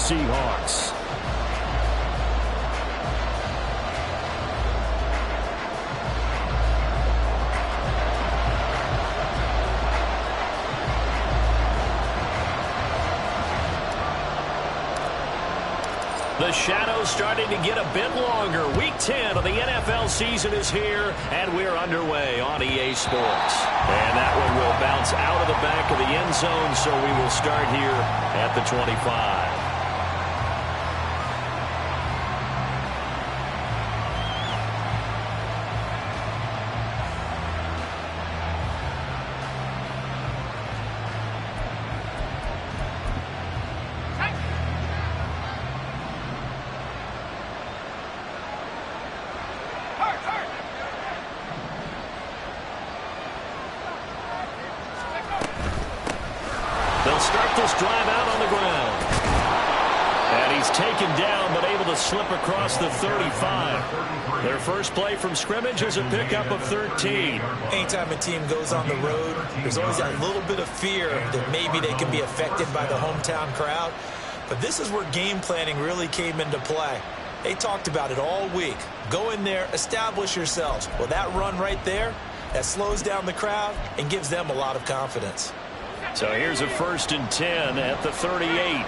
Seahawks. The shadow's starting to get a bit longer. Week 10 of the NFL season is here, and we're underway on EA Sports. And that one will bounce out of the back of the end zone, so we will start here at the 25. They'll start this drive out on the ground. And he's taken down, but able to slip across the 35. Their first play from scrimmage is a pickup of 13. Anytime a team goes on the road, there's always that little bit of fear that maybe they can be affected by the hometown crowd. But this is where game planning really came into play. They talked about it all week. Go in there, establish yourselves. Well, that run right there, that slows down the crowd and gives them a lot of confidence. So here's a 1st and 10 at the 38.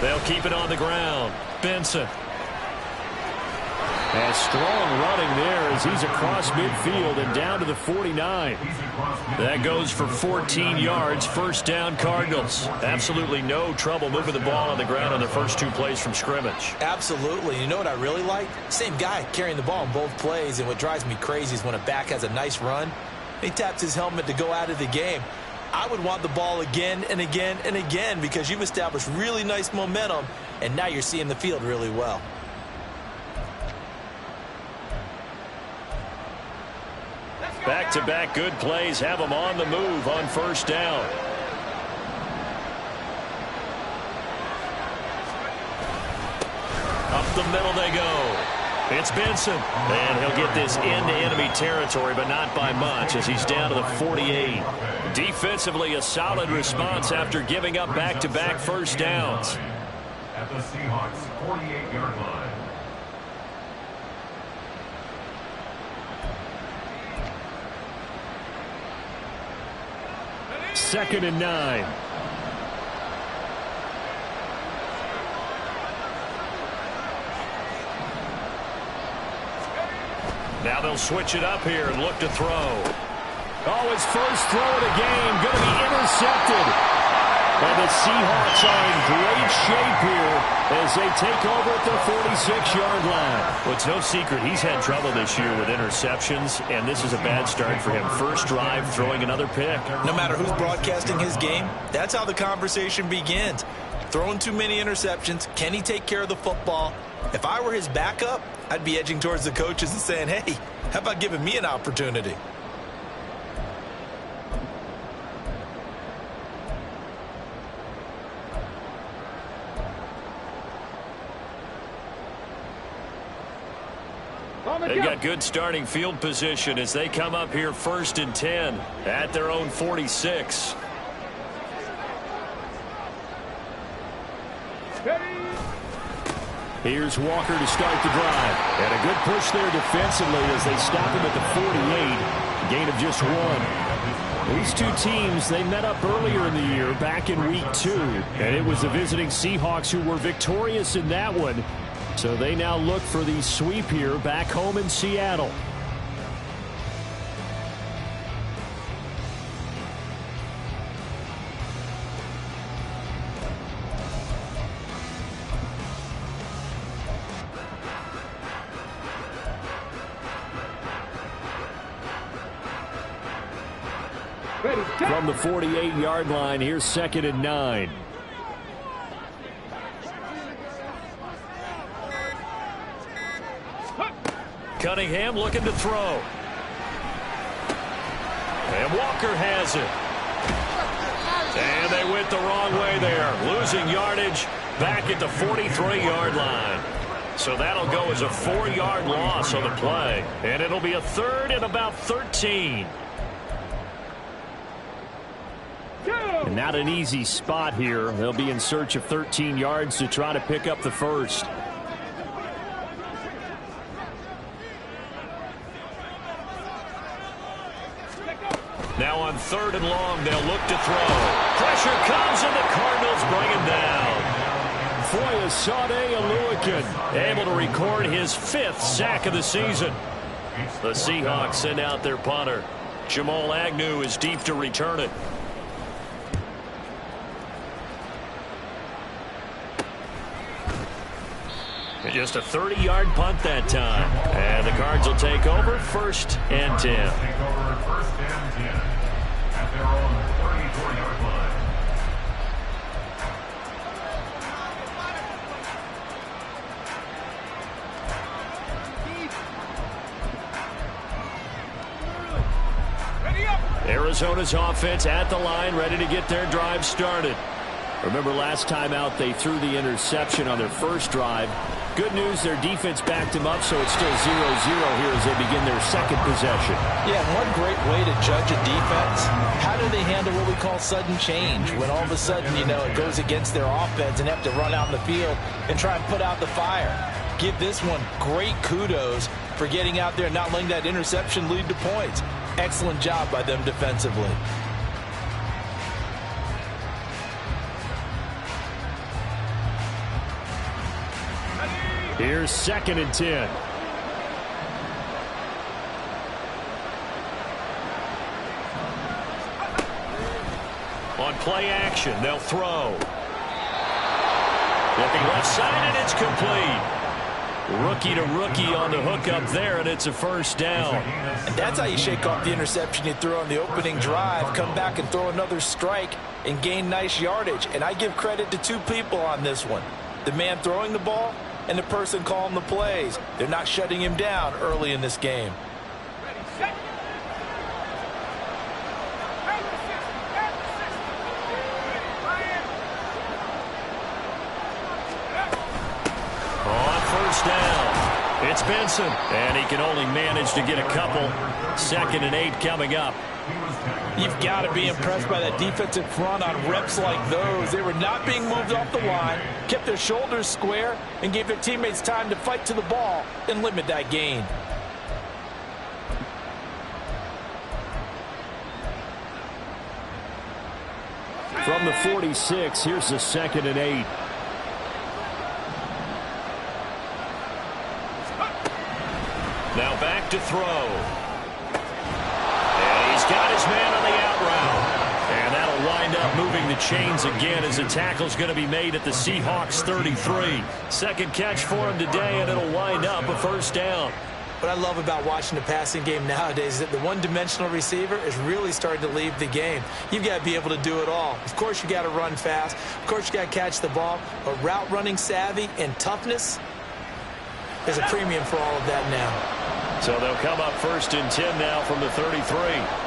They'll keep it on the ground. Benson. And strong running there as he's across midfield and down to the 49. That goes for 14 yards. First down, Cardinals. Absolutely no trouble moving the ball on the ground on the first 2 plays from scrimmage. Absolutely. You know what I really like? Same guy carrying the ball in both plays, and what drives me crazy is when a back has a nice run, he taps his helmet to go out of the game. I would want the ball again and again and again because you've established really nice momentum, and now you're seeing the field really well. Back-to-back good plays have them on the move on first down. Up the middle they go. It's Benson. And he'll get this into enemy territory, but not by much as he's down to the 48. Defensively, a solid response after giving up back-to-back first downs. At the Seahawks 48-yard line. 2nd and 9. Now they'll switch it up here and look to throw. Oh, his first throw of the game going to be intercepted. And the Seahawks are in great shape here as they take over at the 46-yard line. Well, it's no secret he's had trouble this year with interceptions, and this is a bad start for him. First drive, throwing another pick. No matter who's broadcasting his game, that's how the conversation begins. Throwing too many interceptions, can he take care of the football? If I were his backup, I'd be edging towards the coaches and saying, hey, how about giving me an opportunity? They got good starting field position as they come up here 1st and 10 at their own 46. Here's Walker to start the drive. And a good push there defensively as they stop him at the 48. Gain of just 1. These two teams, they met up earlier in the year back in week 2. And it was the visiting Seahawks who were victorious in that one. So they now look for the sweep here back home in Seattle. From the 48-yard line, here's 2nd and 9. Cunningham looking to throw. And Walker has it. And they went the wrong way there. Losing yardage back at the 43-yard line. So that'll go as a 4-yard loss on the play. And it'll be a third and about 13. And not an easy spot here. They'll be in search of 13 yards to try to pick up the first. Now on 3rd and long, they'll look to throw. Pressure comes, and the Cardinals bring him down. Foyesade Oluwakin able to record his 5th sack of the season. The Seahawks send out their punter. Jamal Agnew is deep to return it. Just a 30-yard punt that time. And the Cards will take over 1st and 10. Take over 1st and 10 at their own 34-yard line. Arizona's offense at the line, ready to get their drive started. Remember last time out they threw the interception on their first drive. Good news, their defense backed them up, so it's still 0-0 here as they begin their second possession. Yeah, one great way to judge a defense, how do they handle what we call sudden change? When all of a sudden, you know, it goes against their offense and have to run out in the field and try and put out the fire. Give this one great kudos for getting out there and not letting that interception lead to points. Excellent job by them defensively. Here's 2nd and 10. On play action, they'll throw. Looking left side, and it's complete. Rookie to rookie on the hook up there, and it's a 1st down. And that's how you shake off the interception you threw on the opening drive, come back and throw another strike and gain nice yardage. And I give credit to 2 people on this one. The man throwing the ball and the person calling the plays. They're not shutting him down early in this game. On 1st down, it's Benson, and he can only manage to get a couple. 2nd and 8 coming up. You've got to be impressed by that defensive front on reps like those. They were not being moved off the line, kept their shoulders square, and gave their teammates time to fight to the ball and limit that gain. From the 46, here's the 2nd and 8. Now back to throw. Got his man on the out route. And that'll wind up moving the chains again as the tackle's going to be made at the Seahawks 33. 2nd catch for him today, and it'll wind up a 1st down. What I love about watching the passing game nowadays is that the one-dimensional receiver is really starting to leave the game. You've got to be able to do it all. Of course, you got to run fast. Of course, you got to catch the ball. But route running savvy and toughness is a premium for all of that now. So they'll come up 1st and 10 now from the 33.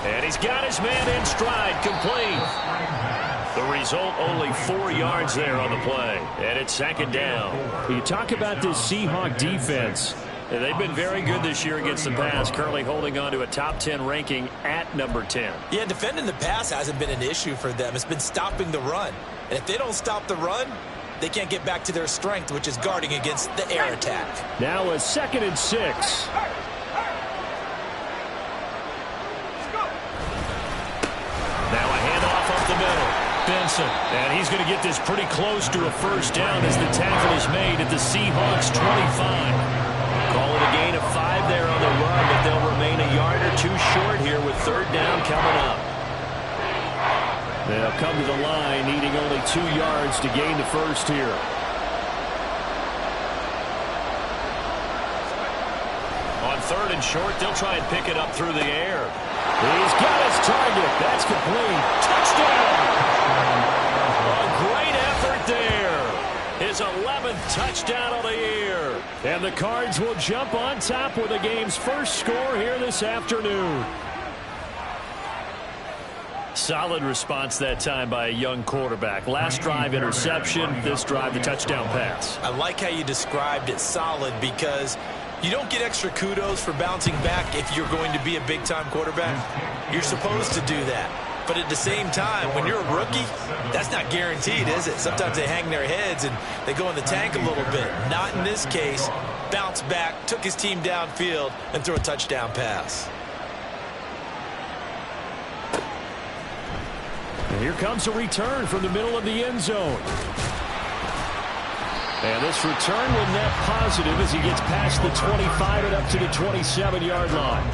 And he's got his man in stride, complete. The result, only 4 yards there on the play. And it's 2nd down. You talk about this Seahawk defense. And they've been very good this year against the pass, currently holding on to a top 10 ranking at number 10. Yeah, defending the pass hasn't been an issue for them. It's been stopping the run. And if they don't stop the run, they can't get back to their strength, which is guarding against the air attack. Now a 2nd and 6. Now a handoff up the middle. Benson, and he's going to get this pretty close to a 1st down as the tackle is made at the Seahawks 25. Call it a gain of 5 there on the run, but they'll remain a yard or 2 short here with 3rd down coming up. They'll come to the line, needing only 2 yards to gain the 1st here. On 3rd and short, they'll try and pick it up through the air. He's got his target. That's complete. Touchdown! A great effort there. His 11th touchdown of the year. And the Cards will jump on top with the game's first score here this afternoon. Solid response that time by a young quarterback. Last drive, interception. This drive, the touchdown pass. I like how you described it, solid, because you don't get extra kudos for bouncing back if you're going to be a big-time quarterback. You're supposed to do that. But at the same time, when you're a rookie, that's not guaranteed, is it? Sometimes they hang their heads and they go in the tank a little bit. Not in this case. Bounced back, took his team downfield, and threw a touchdown pass. And here comes a return from the middle of the end zone. And this return will net positive as he gets past the 25 and up to the 27-yard line.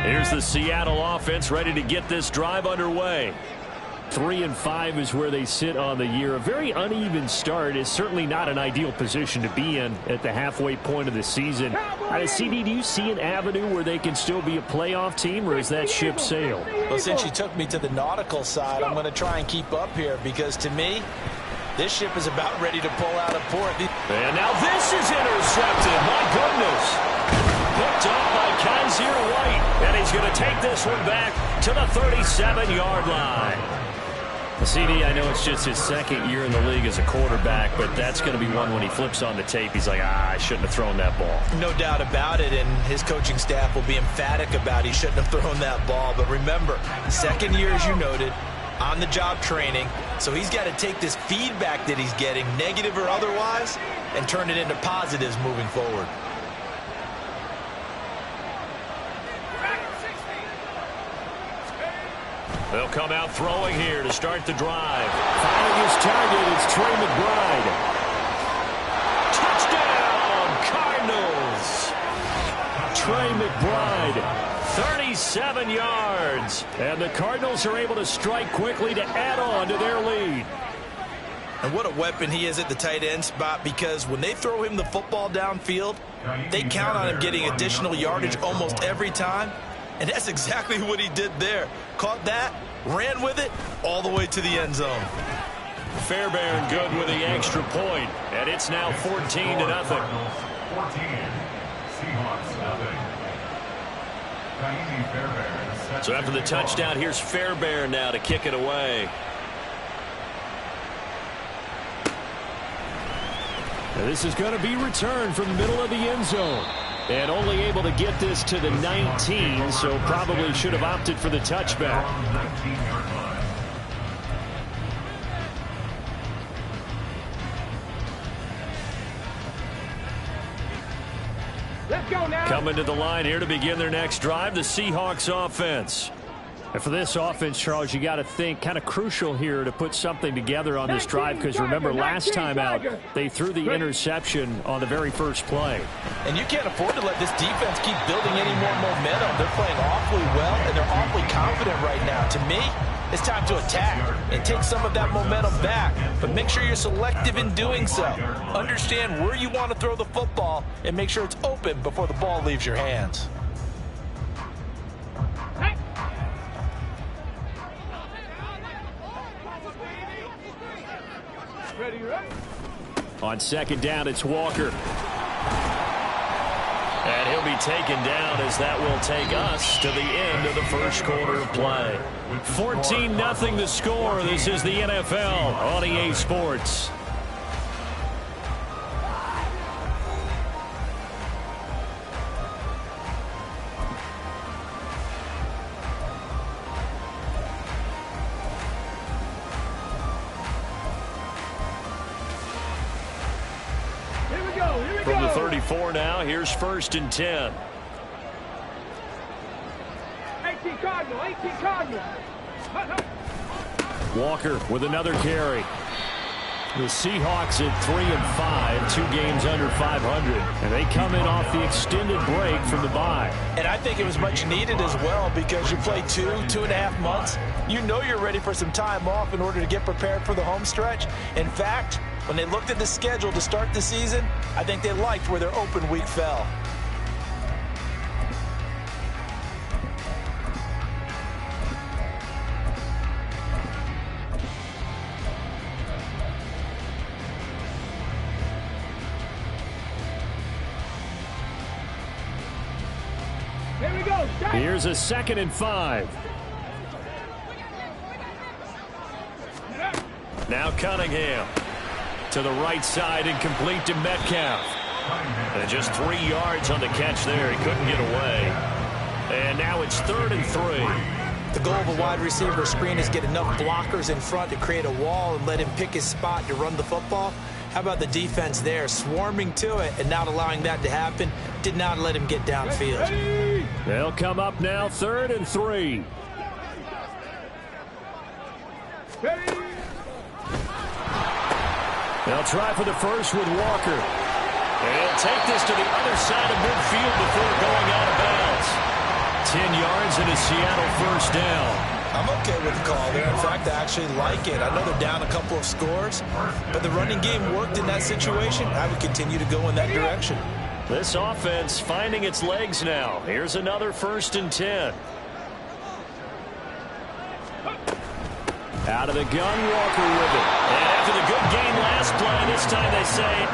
Here's the Seattle offense ready to get this drive underway. 3-5 is where they sit on the year. A very uneven start is certainly not an ideal position to be in at the halfway point of the season. CD, do you see an avenue where they can still be a playoff team, or is that ship sailed? Well, since you took me to the nautical side, I'm going to try and keep up here, because to me, this ship is about ready to pull out of port. And now this is intercepted. My goodness. Picked off by Kaiser White. And he's going to take this one back to the 37-yard line. CD, I know it's just his second year in the league as a quarterback, but that's going to be one when he flips on the tape. He's like, I shouldn't have thrown that ball. No doubt about it, and his coaching staff will be emphatic about he shouldn't have thrown that ball. But remember, second year, as you noted, on-the-job training, so he's got to take this feedback that he's getting, negative or otherwise, and turn it into positives moving forward. They'll come out throwing here to start the drive. Finding his target, it's Trey McBride. Touchdown, Cardinals. Trey McBride. 37 yards. And the Cardinals are able to strike quickly to add on to their lead. And what a weapon he is at the tight end spot, because when they throw him the football downfield, they count on him getting additional yardage almost every time. And that's exactly what he did there. Caught that, ran with it, all the way to the end zone. Fairbairn good with the extra point, and it's now 14-0. 14, Seahawks nothing. So after the touchdown, here's Fairbairn now to kick it away. Now this is going to be returned from the middle of the end zone. And only able to get this to the 19, so probably should have opted for the touchback. Let's go now. Coming to the line here to begin their next drive, the Seahawks offense. And for this offense, Charles, you got to think kind of crucial here to put something together on this drive, because remember last time out they threw the interception on the very first play. And you can't afford to let this defense keep building any more momentum. They're playing awfully well, and they're awfully confident right now. To me, it's time to attack and take some of that momentum back, but make sure you're selective in doing so. Understand where you want to throw the football and make sure it's open before the ball leaves your hands. On second down, it's Walker. And he'll be taken down as that will take us to the end of the first quarter of play. 14-0 the score. This is the NFL on EA Sports. From the 34 now, here's 1st and 10. 18 Cardinal, 18 Cardinal. Walker with another carry. The Seahawks at 3-5, 2 games under 500, and they come in off the extended break from the bye. And I think it was much needed as well, because you play 2.5 months. You know you're ready for some time off in order to get prepared for the home stretch. In fact, when they looked at the schedule to start the season, I think they liked where their open week fell. Here's a 2nd and 5. Now Cunningham to the right side and complete to Metcalf. And just 3 yards on the catch there. He couldn't get away. And now it's 3rd and 3. The goal of a wide receiver screen is get enough blockers in front to create a wall and let him pick his spot to run the football. How about the defense there, swarming to it and not allowing that to happen? Did not let him get downfield. They'll come up now 3rd and 3. They'll try for the first with Walker. And he'll take this to the other side of midfield before going out of bounds. 10 yards and a Seattle first down. I'm okay with the call there. In fact, I actually like it. I know they're down a couple of scores, but the running game worked in that situation. I would continue to go in that direction. This offense finding its legs now. Here's another 1st and 10. Out of the gun, Walker with it. And after the good game last play, this time they say,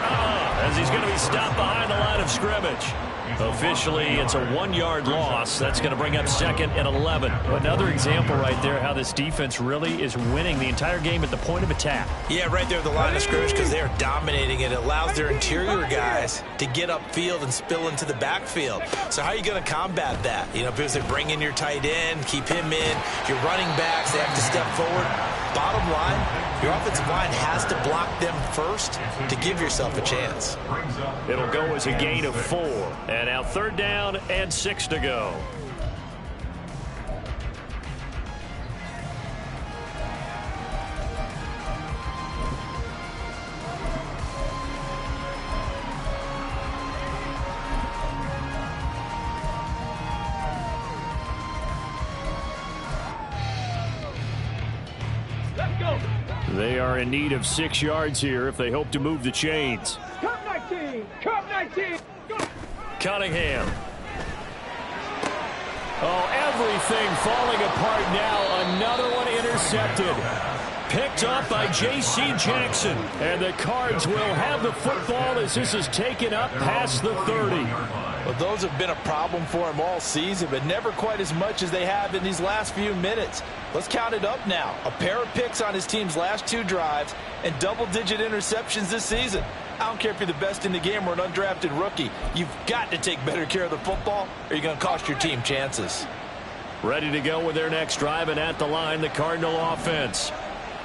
as he's going to be stopped behind the line of scrimmage. Officially, it's a 1-yard loss. That's going to bring up 2nd and 11. Another example right there how this defense really is winning the entire game at the point of attack. Yeah, right there at the line of scrimmage because they're dominating it. It allows their interior guys to get upfield and spill into the backfield. So how are you going to combat that? You know, because they bring in your tight end, keep him in. Your running backs, they have to step forward. Bottom line, your offensive line has to block them first to give yourself a chance. It'll go as a gain of 4. And now 3rd down and 6 to go. They are in need of 6 yards here if they hope to move the chains. Cup 19! Cup 19! Cunningham. Oh, everything falling apart now. Another one intercepted. Picked up by J.C. Jackson. And the Cards will have the football as this is taken up past the 30. Well, those have been a problem for him all season, but never quite as much as they have in these last few minutes. Let's count it up now. A pair of picks on his team's last 2 drives and double-digit interceptions this season. I don't care if you're the best in the game or an undrafted rookie. You've got to take better care of the football or you're going to cost your team chances. Ready to go with their next drive, and at the line, the Cardinal offense.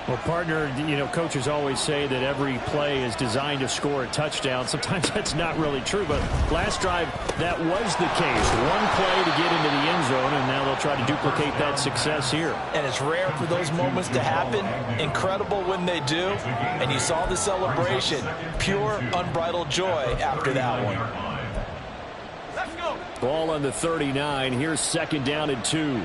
Well, partner, you know, coaches always say that every play is designed to score a touchdown. Sometimes that's not really true, but last drive, that was the case. One play to get into the end zone, and now they'll try to duplicate that success here. And it's rare for those moments to happen. Incredible when they do. And you saw the celebration. Pure, unbridled joy after that one. Let's go! Ball on the 39. Here's 2nd down and 2.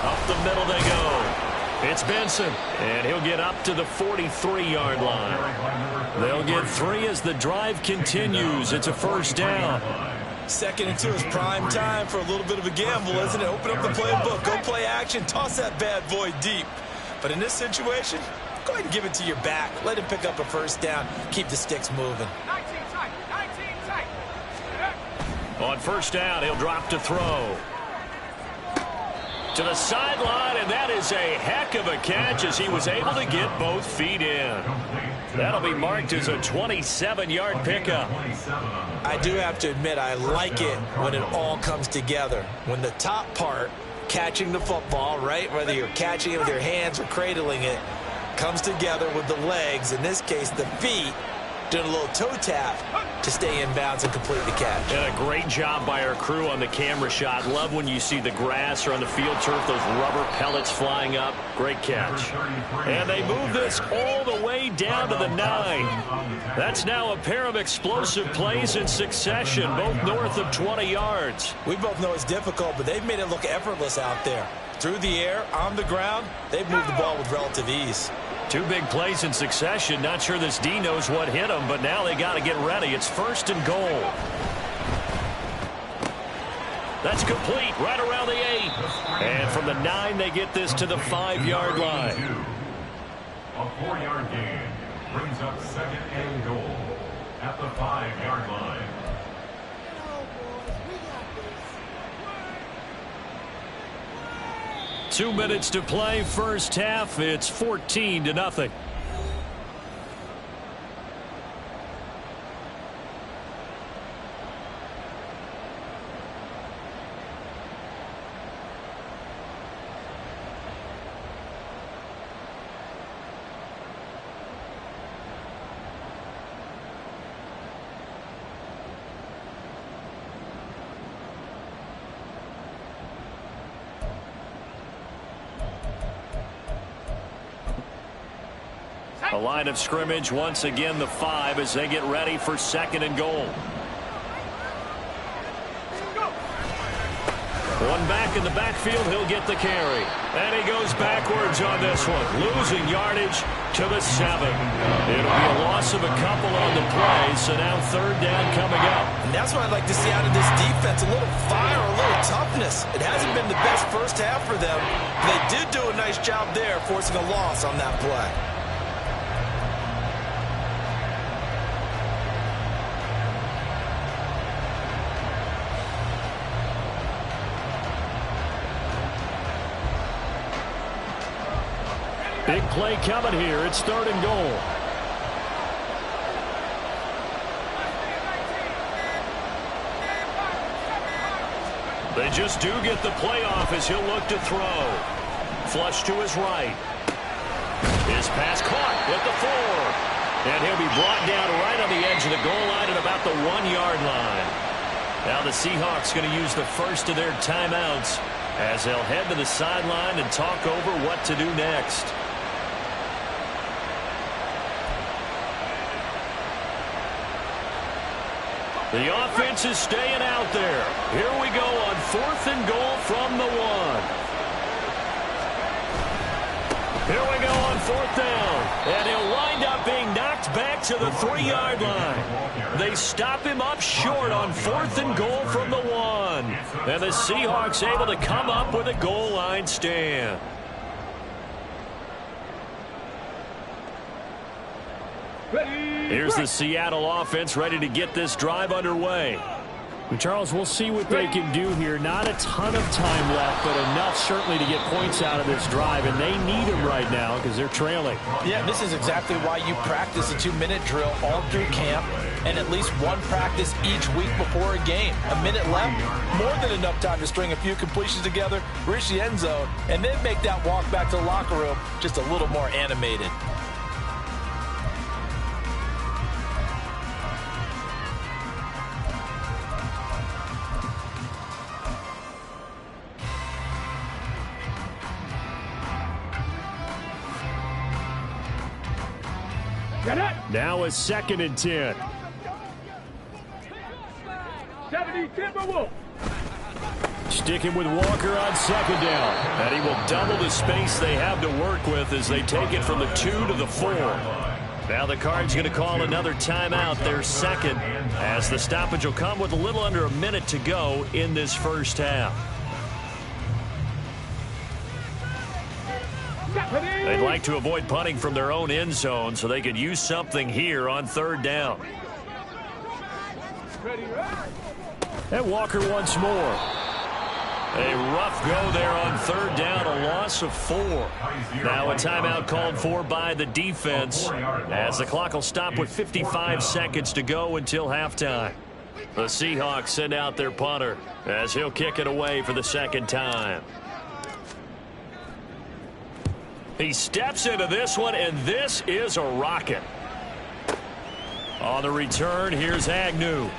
Up the middle they go. It's Benson, and he'll get up to the 43-yard line. They'll get 3 as the drive continues. It's a 1st down. 2nd and 2 is prime time for a little bit of a gamble, isn't it? Open up the playbook, go play action, toss that bad boy deep. But in this situation, go ahead and give it to your back. Let him pick up a 1st down. Keep the sticks moving. 19 tight! 19 tight! On 1st down, he'll drop to throw. To the sideline, and that is a heck of a catch as he was able to get both feet in. That'll be marked as a 27-yard pickup. I do have to admit, I like it when it all comes together. When the top part, catching the football, right, whether you're catching it with your hands or cradling it, comes together with the legs, in this case the feet, doing a little toe tap to stay in bounds and complete the catch. And a great job by our crew on the camera shot. Love when you see the grass or on the field turf, those rubber pellets flying up. Great catch. And they move this all the way down to the 9. That's now a pair of explosive plays in succession, both north of 20 yards. We both know it's difficult, but they've made it look effortless out there. Through the air, on the ground, they've moved the ball with relative ease. 2 big plays in succession. Not sure this D knows what hit him, but now they got to get ready. It's 1st and goal. That's complete right around the 8. And from the 9, they get this to the 5-yard line. A 4-yard gain brings up 2nd and goal at the 5-yard line. 2 minutes to play first half. It's 14-0. A line of scrimmage, once again the 5 as they get ready for 2nd and goal. One back in the backfield, he'll get the carry. And he goes backwards on this one, losing yardage to the 7. It'll be a loss of a couple on the play, so now 3rd down coming up. And that's what I'd like to see out of this defense, a little fire, a little toughness. It hasn't been the best first half for them. They did do a nice job there, forcing a loss on that play. Big play coming here. It's 3rd and goal. They just do get the play off as he'll look to throw. Flush to his right. His pass caught at the 4. And he'll be brought down right on the edge of the goal line at about the 1-yard line. Now the Seahawks going to use the first of their timeouts as they'll head to the sideline and talk over what to do next. The offense is staying out there. Here we go on 4th and goal from the 1. Here we go on 4th down. And he'll wind up being knocked back to the 3-yard line. They stop him up short on 4th and goal from the 1. And the Seahawks able to come up with a goal line stand. Here's the Seattle offense ready to get this drive underway. Charles, we'll see what they can do here. Not a ton of time left, but enough certainly to get points out of this drive, and they need them right now because they're trailing. Yeah, this is exactly why you practice a 2-minute drill all through camp and at least one practice each week before a game. A minute left, more than enough time to string a few completions together, reach the end zone, and then make that walk back to the locker room just a little more animated. Now a 2nd and 10. 70 Timberwolves. Sticking with Walker on 2nd down. And he will double the space they have to work with as they take it from the 2 to the 4. Now the Cards going to call another timeout, their 2nd, as the stoppage will come with a little under a minute to go in this first half. They'd like to avoid punting from their own end zone so they could use something here on 3rd down. And Walker once more. A rough go there on 3rd down, a loss of 4. Now a timeout called for by the defense as the clock will stop with 55 seconds to go until halftime. The Seahawks send out their punter as he'll kick it away for the 2nd time. He steps into this one, and this is a rocket. On the return, here's Agnew.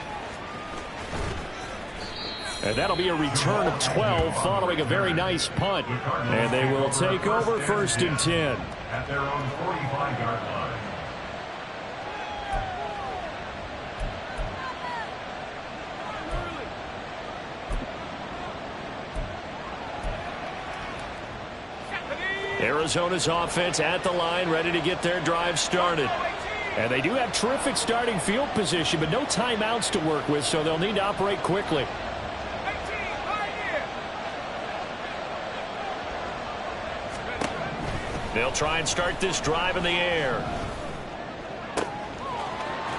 And that'll be a return of 12 following a very nice punt. And they will take over 1st and 10. At their own 45-yard line. Arizona's offense at the line, ready to get their drive started. And they do have terrific starting field position, but no timeouts to work with, so they'll need to operate quickly. They'll try and start this drive in the air.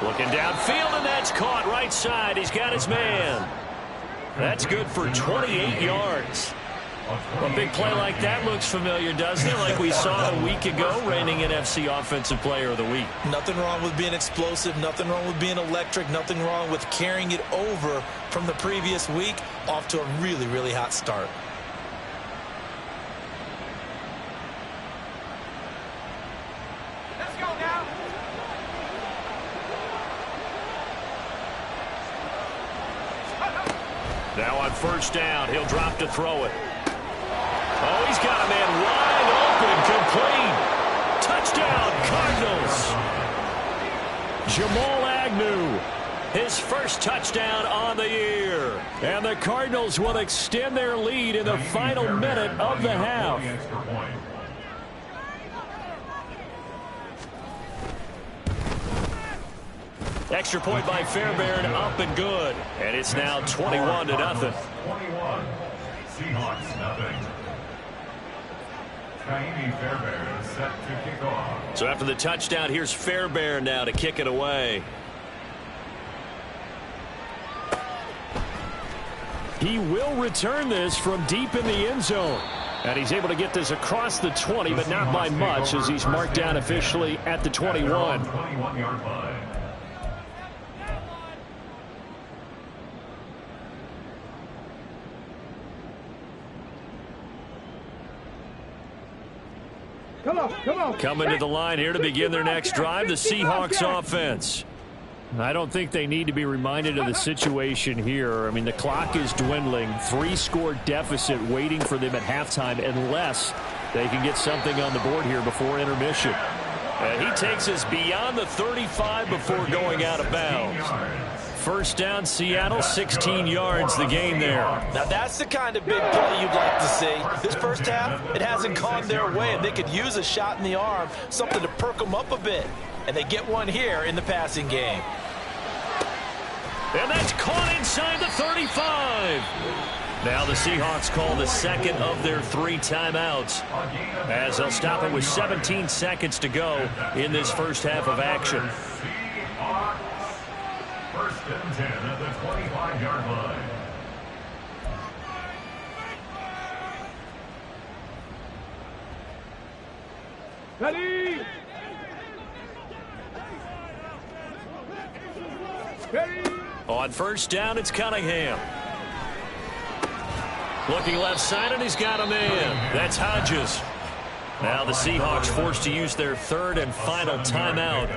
Looking downfield, and that's caught right side. He's got his man. That's good for 28 yards. Well, a big play like that looks familiar, doesn't it? Like we saw a week ago, reigning NFC Offensive Player of the Week. Nothing wrong with being explosive, nothing wrong with being electric, nothing wrong with carrying it over from the previous week off to a really, really hot start. Let's go now. Now on first down, he'll drop to throw it. Oh, he's got a man wide open, complete. Touchdown, Cardinals. Jamal Agnew, his first touchdown on the year. And the Cardinals will extend their lead in the final minute of the half. Extra point by Fairbairn, up and good. And it's now 21-0. 21. Seahawks, nothing. Fairbairn set to kick off. So after the touchdown, here's Fairbairn now to kick it away. He will return this from deep in the end zone. And he's able to get this across the 20, but not by much, as he's marked down officially at the 21. 21-yard line. Come on. Coming to the line here to begin their next drive, the Seahawks offense. I don't think they need to be reminded of the situation here. I mean, the clock is dwindling. 3-score deficit waiting for them at halftime unless they can get something on the board here before intermission. And he takes us beyond the 35 before going out of bounds. First down, Seattle, 16 yards the gain there. Now that's the kind of big play you'd like to see. This first half, it hasn't gone their way, and they could use a shot in the arm, something to perk them up a bit. And they get one here in the passing game. And that's caught inside the 35. Now the Seahawks call the second of their 3 timeouts, as they'll stop it with 17 seconds to go in this first half of action. First and 10 at the 25-yard line. Ready. On first down, it's Cunningham. Looking left side, and he's got a man. That's Hodges. Now the Seahawks forced to use their third and final timeout.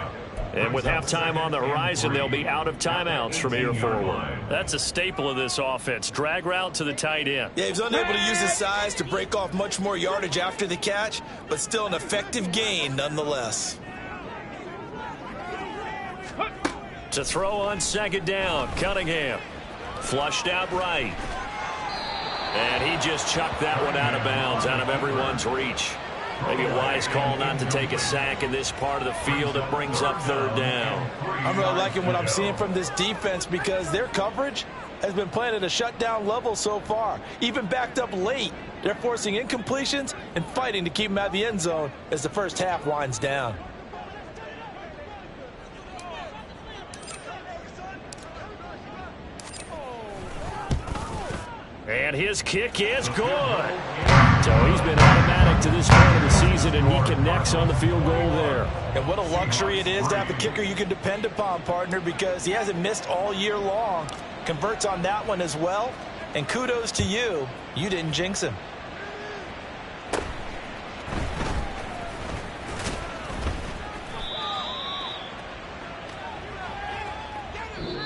And with halftime on the horizon, they'll be out of timeouts from here forward. That's a staple of this offense. Drag route to the tight end. Yeah, he was unable to use his size to break off much more yardage after the catch, but still an effective gain nonetheless. To throw on second down, Cunningham. Flushed out right. And he just chucked that one out of bounds, out of everyone's reach. Maybe a wise call not to take a sack in this part of the field. It brings up third down. I'm really liking what I'm seeing from this defense because their coverage has been playing at a shutdown level so far. Even backed up late, they're forcing incompletions and fighting to keep them out of the end zone as the first half winds down. And his kick is good. So he's been automatic to this point of the season, and he connects on the field goal there. And what a luxury it is to have a kicker you can depend upon, partner, because he hasn't missed all year long. Converts on that one as well. And kudos to you. You didn't jinx him.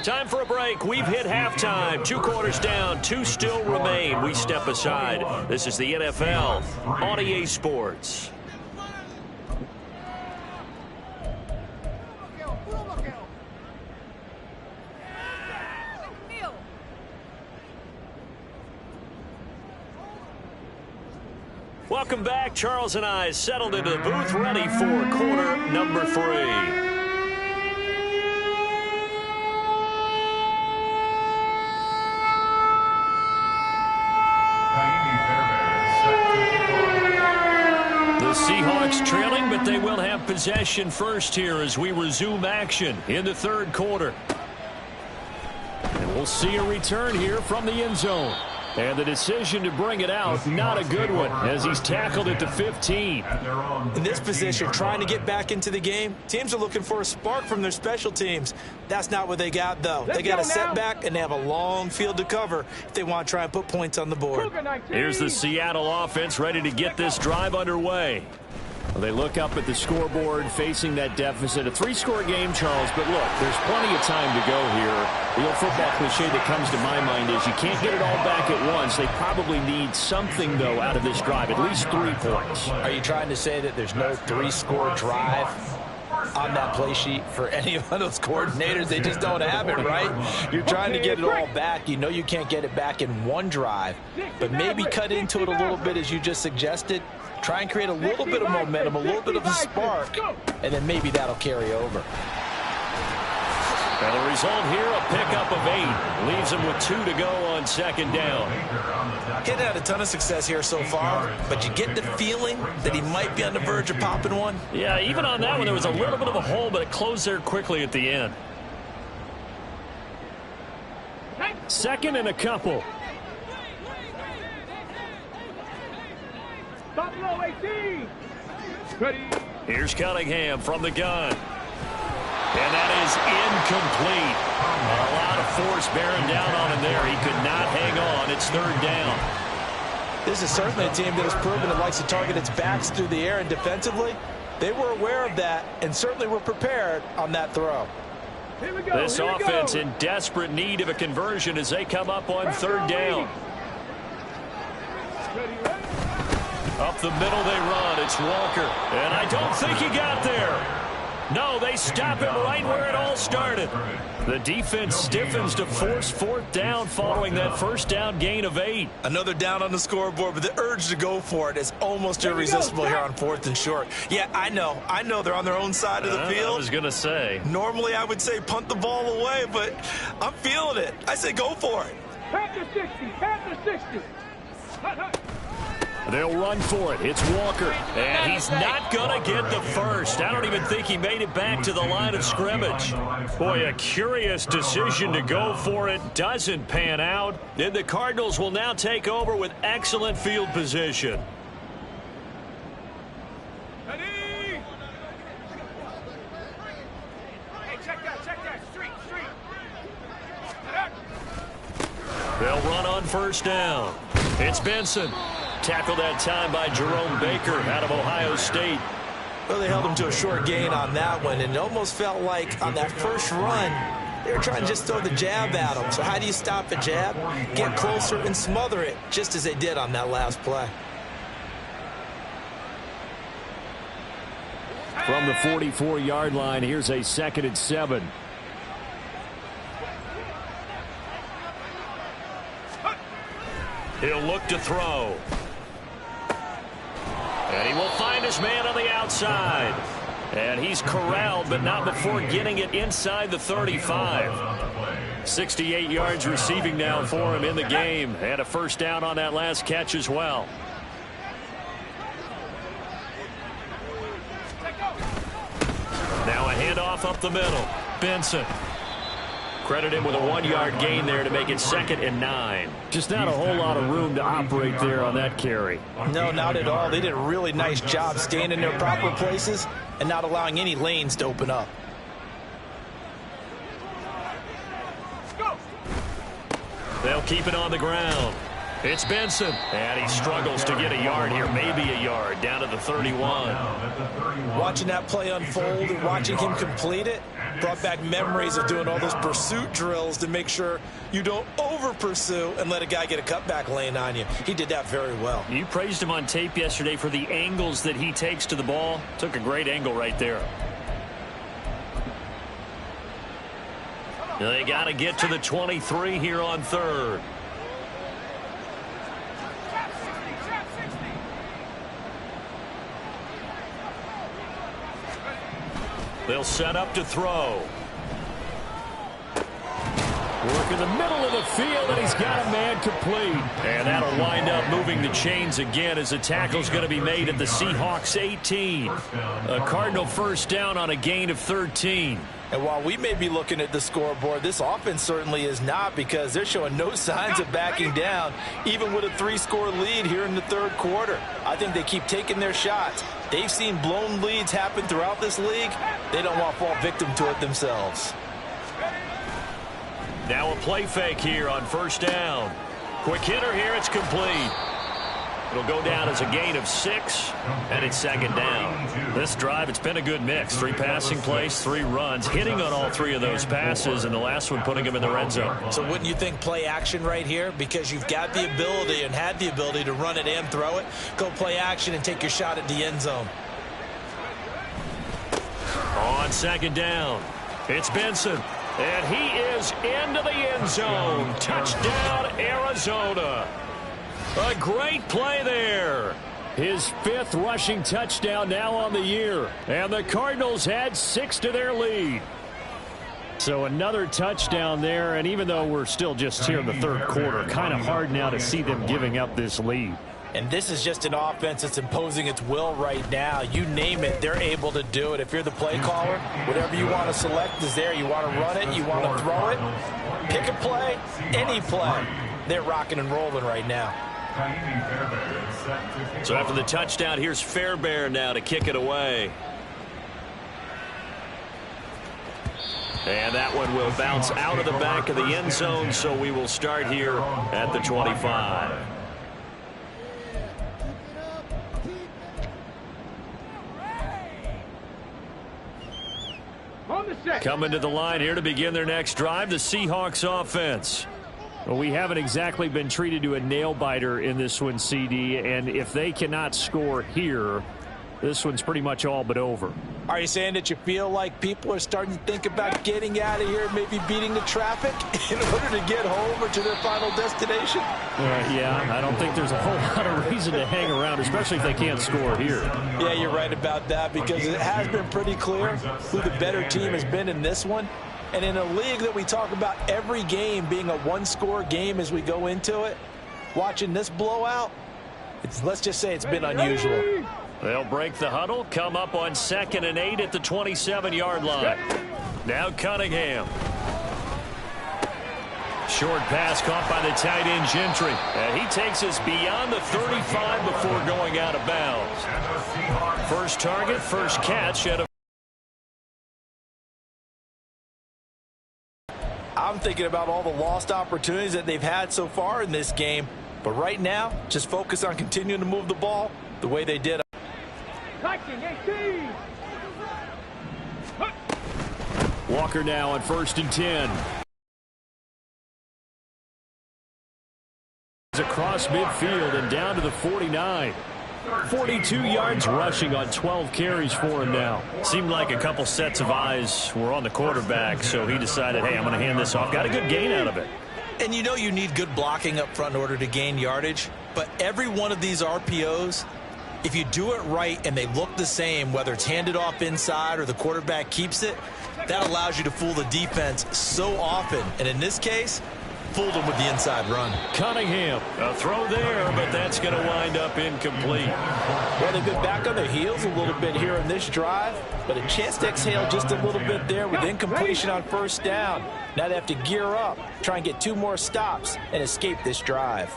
Time for a break. We've hit halftime. 2 quarters down. 2 still remain. We step aside. This is the NFL on EA Sports. Welcome back. Charles and I settled into the booth, ready for quarter number 3. The Seahawks trailing, but they will have possession first here as we resume action in the third quarter. And we'll see a return here from the end zone. And the decision to bring it out, not a good one, as he's tackled it to 15. In this position, trying to get back into the game, teams are looking for a spark from their special teams. That's not what they got, though. They got a setback, and they have a long field to cover if they want to try and put points on the board. Here's the Seattle offense ready to get this drive underway. They look up at the scoreboard facing that deficit. A 3-score game, Charles, but look, there's plenty of time to go here. The old football cliche that comes to my mind is you can't get it all back at once. They probably need something, though, out of this drive, at least 3 points. Are you trying to say that there's no 3-score drive on that play sheet for any of those coordinators? They just don't have it, right? You're trying to get it all back. You know you can't get it back in one drive, but maybe cut into it a little bit as you just suggested. Try and create a little bit of momentum, a little bit of a spark, and then maybe that'll carry over. And the result here, a pickup of 8. Leaves him with 2 to go on 2nd down. He had a ton of success here so far, but you get the feeling that he might be on the verge of popping one. Yeah, even on that one, there was a little bit of a hole, but it closed there quickly at the end. 2nd and a couple. Buffalo 18. Ready. Here's Cunningham from the gun. And that is incomplete. A lot of force bearing down on him there. He could not hang on. It's 3rd down. This is certainly a team that has proven it likes to target its backs through the air, and defensively, they were aware of that and certainly were prepared on that throw. Here we go. This offense in desperate need of a conversion as they come up on 3rd down. Up the middle they run. It's Walker. And I don't think he got there. No, they stop him right where it all started. The defense stiffens to force 4th down following that 1st down gain of 8. Another down on the scoreboard, but the urge to go for it is almost irresistible here on 4th and short. Yeah, I know they're on their own side of the field. I was going to say. Normally I would say punt the ball away, but I'm feeling it. I say go for it. Panther 60. Panther 60. They'll run for it. It's Walker. And he's not going to get the first. I don't even think he made it back to the line of scrimmage. Boy, a curious decision to go for it. Doesn't pan out. Then the Cardinals will now take over with excellent field position. Ready. Hey, check that. Street. They'll run on 1st down. It's Benson. Tackled that time by Jerome Baker out of Ohio State. Well, they held him to a short gain on that one, and it almost felt like on that first run, they were trying to just throw the jab at him. So how do you stop a jab? Get closer and smother it, just as they did on that last play. From the 44-yard line, here's a 2nd and 7. He'll look to throw. And he will find his man on the outside. And he's corralled, but not before getting it inside the 35. 68 yards receiving now for him in the game. And a 1st down on that last catch as well. Now a handoff up the middle. Benson. Credit him with a 1-yard gain there to make it 2nd and 9. Just not a whole lot of room to operate there on that carry. No, not at all. They did a really nice job staying in their proper places and not allowing any lanes to open up. They'll keep it on the ground. It's Benson. And he struggles to get a yard here, maybe a yard, down to the 31. Watching that play unfold and watching him complete it brought back memories of doing all those pursuit drills to make sure you don't over-pursue and let a guy get a cutback lane on you. He did that very well. You praised him on tape yesterday for the angles that he takes to the ball. Took a great angle right there. They got to get to the 23 here on 3rd. They'll set up to throw. Work in the middle of the field, and he's got a man complete. And that'll wind up moving the chains again as the tackle's going to be made at the Seahawks 18. A Cardinal 1st down on a gain of 13. And while we may be looking at the scoreboard, this offense certainly is not, because they're showing no signs of backing down, even with a 3-score lead here in the third quarter. I think they keep taking their shots. They've seen blown leads happen throughout this league. They don't want to fall victim to it themselves. Now a play fake here on first down. Quick hitter here. It's complete. It'll go down as a gain of 6, and it's second down. This drive, it's been a good mix. 3 passing plays, 3 runs, hitting on all 3 of those passes, and the last one putting him in the red zone. So wouldn't you think play action right here? Because you've got the ability and had the ability to run it and throw it. Go play action and take your shot at the end zone. On second down, it's Benson, and he is into the end zone. Touchdown, Arizona. A great play there. His 5th rushing touchdown now on the year. And the Cardinals add 6 to their lead. So another touchdown there. And even though we're still just here in the third quarter, kind of hard now to see them giving up this lead. And this is just an offense that's imposing its will right now. You name it, they're able to do it. If you're the play caller, whatever you want to select is there. You want to run it, you want to throw it. Pick a play, any play. They're rocking and rolling right now. So after the touchdown, here's Fairbairn now to kick it away. And that one will bounce out of the back of the end zone, so we will start here at the 25. Coming to the line here to begin their next drive, the Seahawks offense. Well, we haven't exactly been treated to a nail-biter in this one, CD, and if they cannot score here, this one's pretty much all but over. Are you saying that you feel like people are starting to think about getting out of here, maybe beating the traffic in order to get home or to their final destination? Yeah, I don't think there's a whole lot of reason to hang around, especially if they can't score here. Yeah, you're right about that, because it has been pretty clear who the better team has been in this one. And in a league that we talk about every game being a 1-score game as we go into it, watching this blowout, let's just say it's been unusual. They'll break the huddle, come up on 2nd and 8 at the 27-yard line. Now Cunningham. Short pass caught by the tight end Gentry. And he takes us beyond the 35 before going out of bounds. First target, first catch at a I'm thinking about all the lost opportunities that they've had so far in this game. But right now, just focus on continuing to move the ball the way they did. Walker now on 1st and 10. Across midfield and down to the 49. 42 yards rushing on 12 carries for him now. Seemed like a couple sets of eyes were on the quarterback, so he decided, hey, I'm going to hand this off. Got a good gain out of it. And you know you need good blocking up front in order to gain yardage, but every one of these RPOs, if you do it right and they look the same, whether it's handed off inside or the quarterback keeps it, that allows you to fool the defense so often. And in this case, fooled them with the inside run. Cunningham, a throw there, but that's going to wind up incomplete. Well, they've been back on their heels a little bit here in this drive, but a chance to exhale just a little bit there with incompletion on first down. Now they have to gear up, try and get 2 more stops and escape this drive.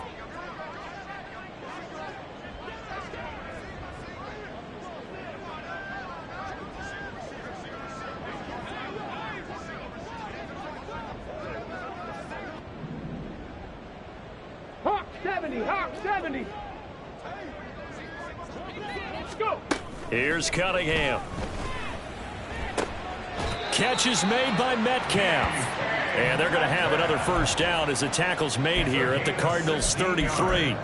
Hawk 70. Let's go. Here's Cunningham. Catch is made by Metcalf. And they're going to have another first down as the tackle's made here at the Cardinals' 33.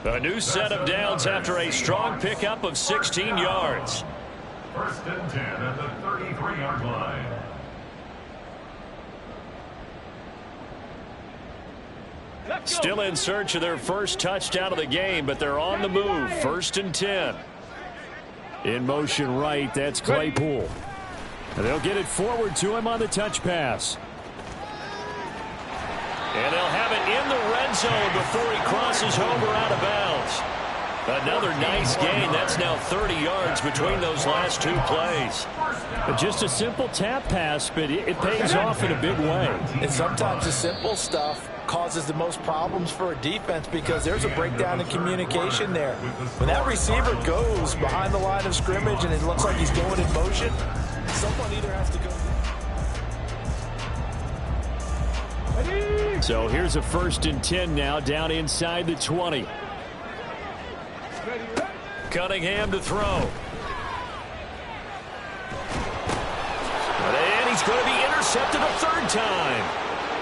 A new set of downs after a strong pickup of 16 yards. 1st and 10 at the 33-yard line. Still in search of their first touchdown of the game, but they're on the move. 1st and 10. In motion right, that's Claypool. And they'll get it forward to him on the touch pass. And they'll have it in the red zone before he crosses over out of bounds. Another nice gain. That's now 30 yards between those last two plays. Just a simple tap pass, but it pays off in a big way. And sometimes the simple stuff causes the most problems for a defense because there's a breakdown in communication there. When that receiver goes behind the line of scrimmage and it looks like he's going in motion, someone either has to go. So here's a 1st and 10 now, down inside the 20. Cunningham to throw. And he's going to be intercepted a 3rd time.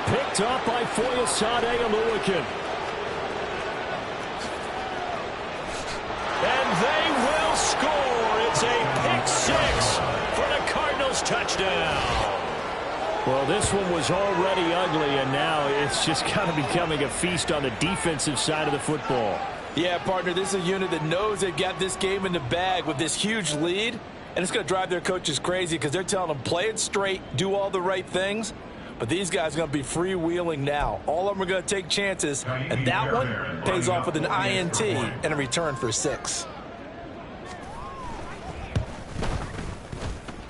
Picked up by Foyesade Oluwakin. And they will score. It's a pick 6 for the Cardinals touchdown. Well, this one was already ugly, and now it's just kind of becoming a feast on the defensive side of the football. Yeah, partner, this is a unit that knows they've got this game in the bag with this huge lead, and it's going to drive their coaches crazy because they're telling them play it straight, do all the right things. But these guys are going to be freewheeling now. All of them are going to take chances, and that one pays off with an INT and a return for 6.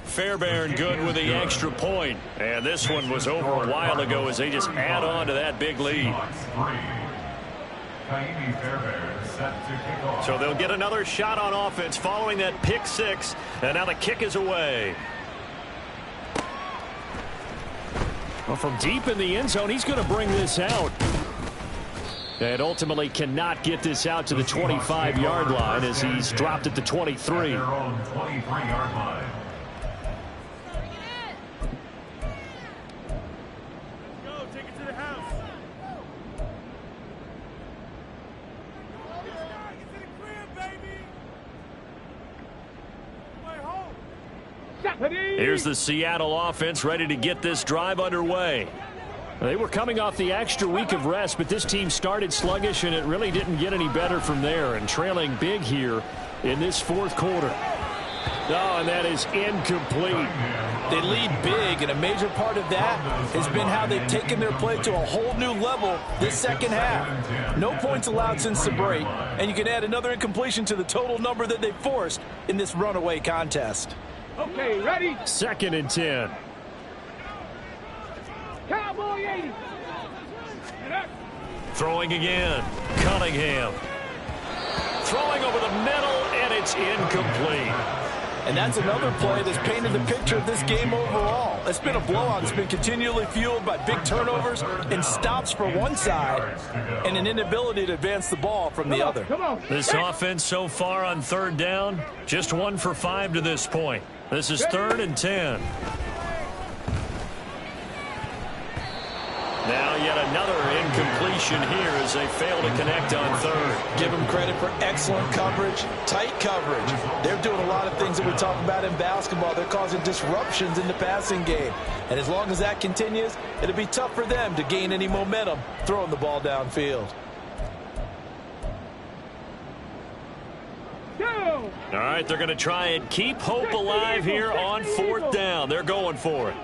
Fairbairn good with the extra point. And this one was over a while ago as they just add on to that big lead. So they'll get another shot on offense following that pick 6. And now the kick is away. Well, from deep in the end zone, he's going to bring this out. And ultimately cannot get this out to the 25-yard line as he's dropped at the 23. Here's the Seattle offense ready to get this drive underway. They were coming off the extra week of rest, but this team started sluggish, and it really didn't get any better from there, and trailing big here in this 4th quarter. Oh, and that is incomplete. They lead big, and a major part of that has been how they've taken their play to a whole new level this second half. No points allowed since the break, and you can add another incompletion to the total number that they forced in this runaway contest. Okay, ready? 2nd and 10. Cowboy 80. Throwing again. Cunningham. Throwing over the middle, and it's incomplete. And that's another play that's painted the picture of this game overall. It's been a blowout. It's been continually fueled by big turnovers and stops for one side and an inability to advance the ball from the other. This offense so far on 3rd down, just 1 for 5 to this point. This is 3rd and 10. Now yet another incompletion here as they fail to connect on 3rd. Give them credit for excellent coverage, tight coverage. They're doing a lot of things that we talk about in basketball. They're causing disruptions in the passing game. And as long as that continues, it'll be tough for them to gain any momentum throwing the ball downfield. All right, they're going to try and keep hope alive here on 4th down. They're going for it.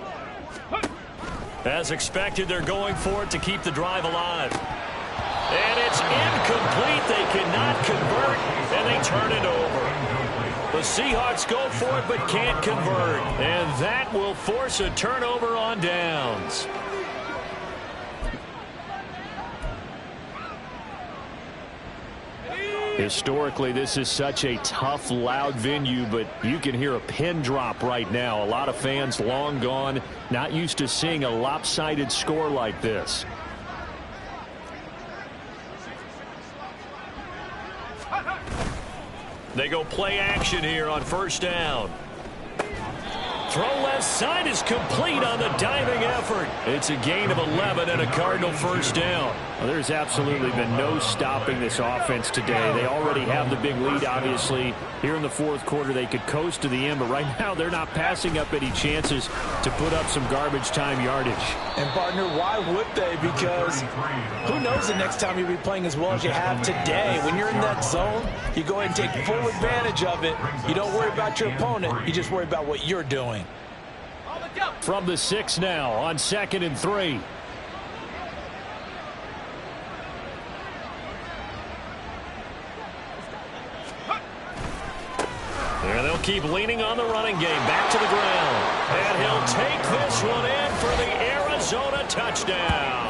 As expected, they're going for it to keep the drive alive. And it's incomplete. They cannot convert, and they turn it over. The Seahawks go for it but can't convert. And that will force a turnover on downs. Historically, this is such a tough, loud venue, but you can hear a pin drop right now. A lot of fans long gone, not used to seeing a lopsided score like this. They go play action here on 1st down. Throw left side is complete on the diving effort. It's a gain of 11 and a Cardinal 1st down. Well, there's absolutely been no stopping this offense today. They already have the big lead, obviously. Here in the 4th quarter, they could coast to the end, but right now they're not passing up any chances to put up some garbage time yardage. And, partner, why would they? Because who knows the next time you'll be playing as well as you have today. When you're in that zone, you go ahead and take full advantage of it. You don't worry about your opponent. You just worry about what you're doing. From the 6 now on 2nd and 3. And they'll keep leaning on the running game. Back to the ground. And he'll take this one in for the Arizona touchdown.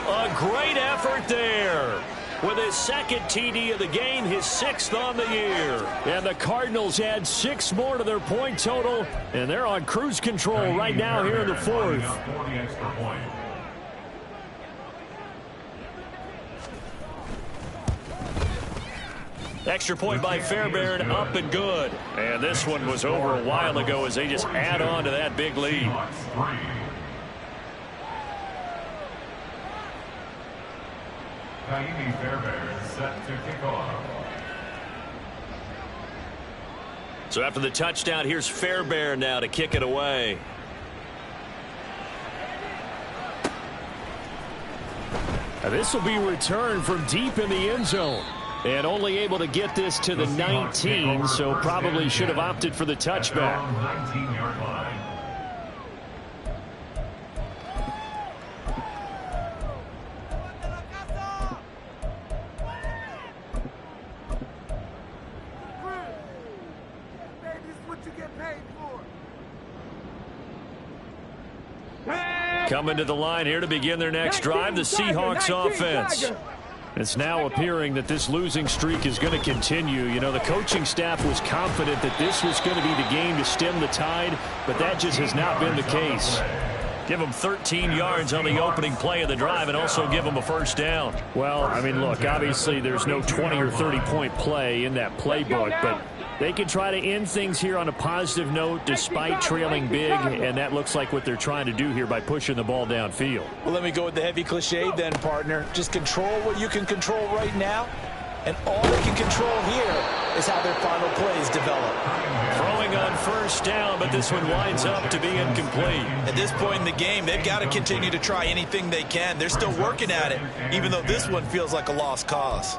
A great effort there. With his second TD of the game, his 6th on the year. And the Cardinals add 6 more to their point total, and they're on cruise control right now here in the 4th. Extra point by Fairbairn, up and good. And this one was over a while ago as they just add on to that big lead. Fairbairn set to kick off. So after the touchdown, here's Fairbairn now to kick it away. Now this will be returned from deep in the end zone. And only able to get this to the 19, so probably should have opted for the touchback. 19-yard line. Coming to the line here to begin their next drive, the Seahawks offense. It's now appearing that this losing streak is going to continue. You know, the coaching staff was confident that this was going to be the game to stem the tide, but that just has not been the case. Give them 13 yards on the opening play of the drive and also give them a first down. Well, I mean, look, obviously there's no 20 or 30-point play in that playbook, but they can try to end things here on a positive note despite trailing big, and that looks like what they're trying to do here by pushing the ball downfield. Well, let me go with the heavy cliche then, partner. Just control what you can control right now, and all they can control here is how their final plays develop. Throwing on first down, but this one winds up to be incomplete. At this point in the game, they've got to continue to try anything they can. They're still working at it, even though this one feels like a lost cause.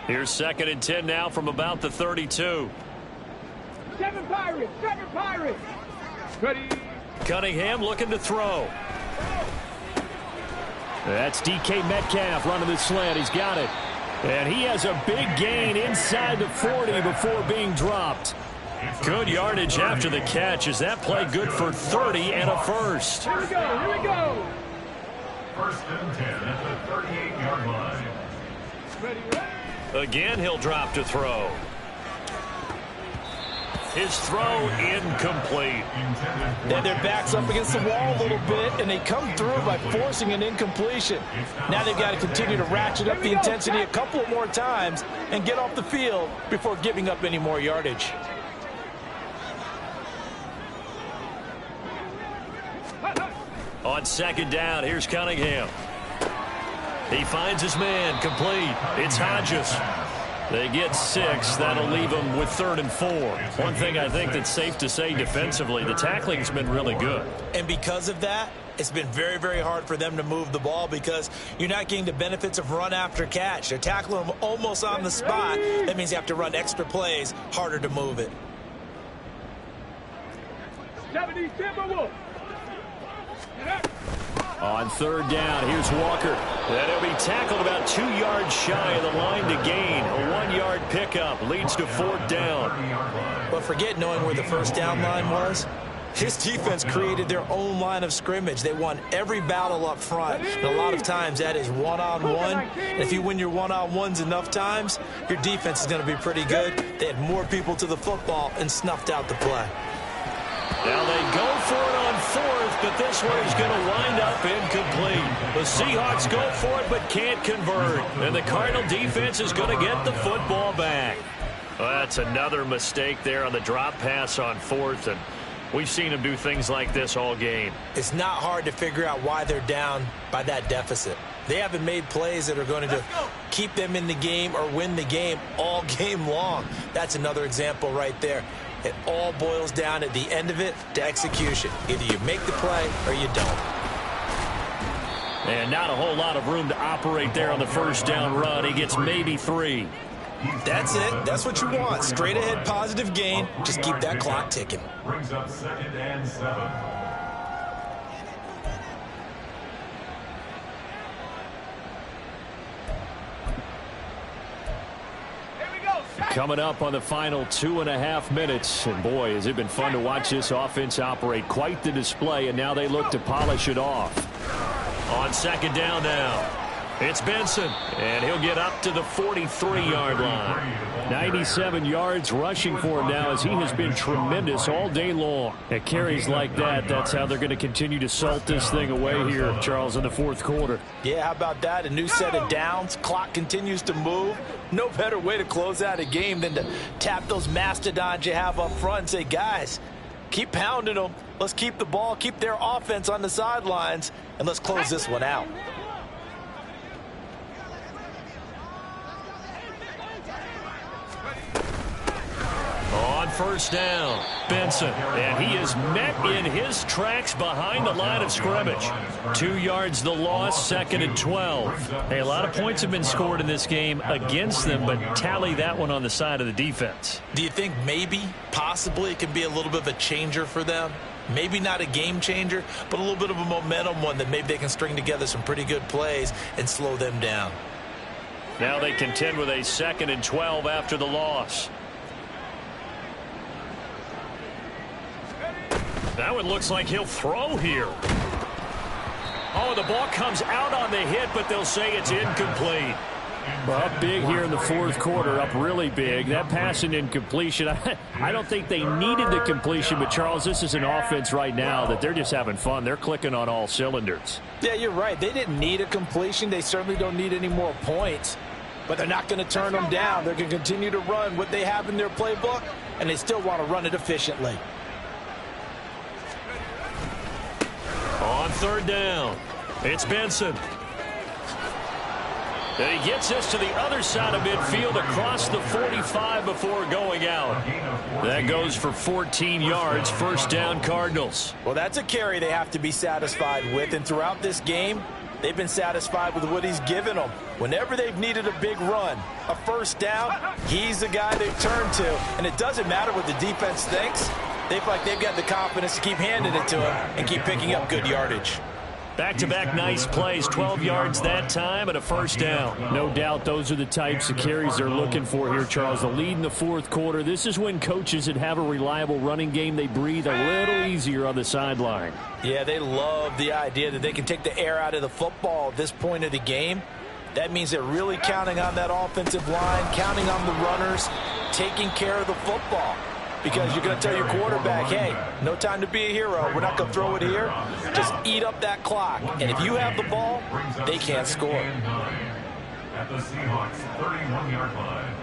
Here's 2nd and 10 now from about the 32. 7 Pirates! 7 Pirates! Ready? Cunningham looking to throw. That's DK Metcalf running the slant. He's got it. And he has a big gain inside the 40 before being dropped. Good yardage after the catch. Is that play good for 30 and a first? Here we go! Here we go! 1st and 10 at the 38-yard line. Ready? Again, he'll drop to throw. His throw incomplete. Then their back's up against the wall a little bit, and they come through by forcing an incompletion. Now they've got to continue to ratchet up the intensity a couple of more times and get off the field before giving up any more yardage. On 2nd down, here's Cunningham. He finds his man, complete. It's Hodges. They get 6. That'll leave them with 3rd and 4. One thing I think that's safe to say defensively, the tackling's been really good. And because of that, it's been very, very hard for them to move the ball because you're not getting the benefits of run after catch. They're tackling them almost on the spot. That means you have to run extra plays, harder to move it. 70 Timberwolves! On 3rd down, here's Walker. And he'll be tackled about 2 yards shy of the line to gain. A 1-yard pickup leads to 4th down. But forget knowing where the first down line was. His defense created their own line of scrimmage. They won every battle up front. And a lot of times that is one-on-one. And if you win your one-on-ones enough times, your defense is going to be pretty good. They had more people to the football and snuffed out the play. Now they go for it on 4th, but this one is going to wind up incomplete. The Seahawks go for it, but can't convert. And the Cardinal defense is going to get the football back. Well, that's another mistake there on the drop pass on 4th, and we've seen them do things like this all game. It's not hard to figure out why they're down by that deficit. They haven't made plays that are going to keep them in the game or win the game all game long. That's another example right there. It all boils down at the end of it to execution. Either you make the play or you don't. And not a whole lot of room to operate there on the first down run. He gets maybe 3. That's it. That's what you want. Straight ahead positive gain. Just keep that clock ticking. Brings up 2nd and 7. Coming up on the final 2.5 minutes. And boy, has it been fun to watch this offense operate. Quite the display, and now they look to polish it off. On 2nd down now. It's Benson, and he'll get up to the 43-yard line. 97 yards rushing for him now, as he has been tremendous all day long. At carries like that, that's how they're going to continue to salt this thing away here, Charles, in the 4th quarter. Yeah, how about that? A new set of downs. Clock continues to move. No better way to close out a game than to tap those mastodons you have up front and say, guys, keep pounding them. Let's keep the ball, keep their offense on the sidelines, and let's close this one out. On 1st down, Benson, and he is met in his tracks behind the line of scrimmage. 2 yards the loss, 2nd and 12. Hey, a lot of points have been scored in this game against them, but tally that one on the side of the defense. Do you think maybe, possibly, it can be a little bit of a changer for them? Maybe not a game changer, but a little bit of a momentum one that maybe they can string together some pretty good plays and slow them down. Now they contend with a 2nd and 12 after the loss. That one looks like he'll throw here. Oh, the ball comes out on the hit, but they'll say it's incomplete. Well, up big here in the 4th quarter, up really big. That pass and incompletion, I don't think they needed the completion, but, Charles, this is an offense right now that they're just having fun. They're clicking on all cylinders. Yeah, you're right. They didn't need a completion. They certainly don't need any more points, but they're not going to turn them down. They're going to continue to run what they have in their playbook, and they still want to run it efficiently. On 3rd down, it's Benson. And he gets this to the other side of midfield across the 45 before going out. That goes for 14 yards, 1st down Cardinals. Well, that's a carry they have to be satisfied with, and throughout this game, they've been satisfied with what he's given them. Whenever they've needed a big run, a 1st down, he's the guy they've turned to. And it doesn't matter what the defense thinks. They feel like they've got the confidence to keep handing it to him and keep picking up good yardage. Back-to-back nice plays, 12 yards that time and a 1st down. No doubt those are the types of carries they're looking for here, Charles. The lead in the 4th quarter. This is when coaches that have a reliable running game, they breathe a little easier on the sideline. Yeah, they love the idea that they can take the air out of the football at this point of the game. That means they're really counting on that offensive line, counting on the runners, taking care of the football. Because you're going to tell your quarterback, hey, no time to be a hero. We're not going to throw it here. Just eat up that clock. And if you have the ball, they can't score. At the Seahawks 31-yard line.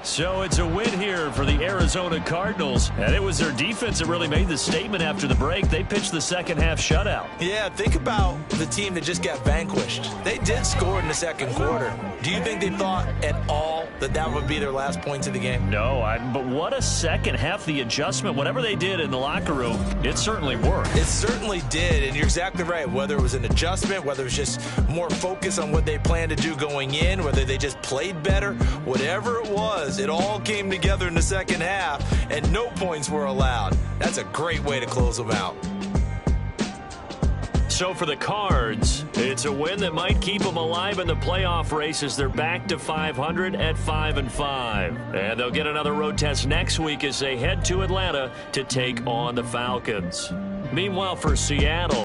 So it's a win here for the Arizona Cardinals, and it was their defense that really made the statement after the break. They pitched the 2nd half shutout. Yeah, think about the team that just got vanquished. They did score in the 2nd quarter. Do you think they thought at all that that would be their last points of the game? No, but what a 2nd half. The adjustment, whatever they did in the locker room, it certainly worked. It certainly did, and you're exactly right. Whether it was an adjustment, whether it was just more focus on what they planned to do going in, whether they just played better, whatever it was, it all came together in the 2nd half, and no points were allowed. That's a great way to close them out. So for the Cards, it's a win that might keep them alive in the playoff race as they're back to 500 at 5-5. And they'll get another road test next week as they head to Atlanta to take on the Falcons. Meanwhile, for Seattle,